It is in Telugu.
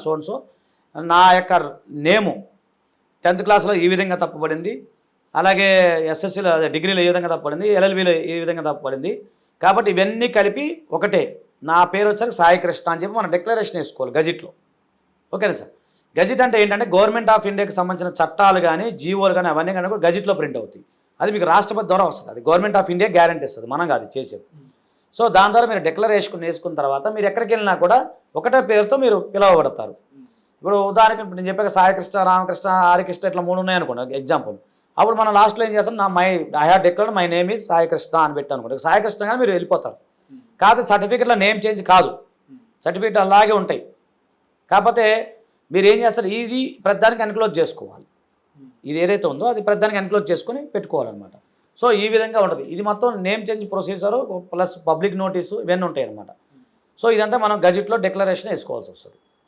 సో నా యొక్క నేము 10th క్లాస్లో ఈ విధంగా తప్పుపడింది, అలాగే ఎస్ఎస్సీలో డిగ్రీలో ఈ విధంగా తప్పుపడింది, ఎల్ఎల్బీలో ఈ విధంగా తప్పుపడింది. కాబట్టి ఇవన్నీ కలిపి ఒకటే నా పేరు వచ్చాక సాయి కృష్ణ అని చెప్పి మనం డిక్లరేషన్ వేసుకోవాలి గజిట్లో. ఓకేనా సార్? గజిట్ అంటే ఏంటంటే గవర్నమెంట్ ఆఫ్ ఇండియాకి సంబంధించిన చట్టాలు కానీ జీవోలు కానీ అవన్నీ కానీ కూడా గజిట్లో ప్రింట్ అవుతాయి. అది మీకు రాష్ట్రపతి ద్వారా వస్తుంది. అది గవర్నమెంట్ ఆఫ్ ఇండియా గ్యారంటీ ఇస్తుంది, మనం కాదు చేసేది. సో దాని ద్వారా మీరు డిక్లరేషన్ వేసుకున్న తర్వాత మీరు ఎక్కడికి వెళ్ళినా కూడా ఒకటే పేరుతో మీరు పిలువబడతారు. ఇప్పుడు ఉదాహరణకి ఇప్పుడు నేను చెప్పాక సాయికృష్ణ, రామకృష్ణ, హరికృష్ణ ఇట్లా 3 ఉన్నాయి అనుకోండి ఎగ్జాంపుల్. అప్పుడు మనం లాస్ట్లో ఏం చేస్తాం, I have declared my name is Saikrishna అని పెట్టి అనుకోండి. సాయికృష్ణ కానీ మీరు వెళ్ళిపోతారు. కాకపోతే సర్టిఫికెట్లో నేమ్ చేంజ్ కాదు, సర్టిఫికెట్ అలాగే ఉంటాయి. కాకపోతే మీరు ఏం చేస్తారు, ఇది ప్రతిదానికి ఎన్క్లోజ్ చేసుకోవాలి. ఇది ఏదైతే ఉందో అది ప్రతిదానికి ఎన్క్లోజ్ చేసుకొని పెట్టుకోవాలన్నమాట. సో ఈ విధంగా ఉంటుంది. ఇది మొత్తం name change procedure plus public notice ఇవన్నీ ఉంటాయి అన్నమాట. సో ఇదంతా మనం గజిట్లో డిక్లరేషన్ వేసుకోవాల్సి వస్తుంది.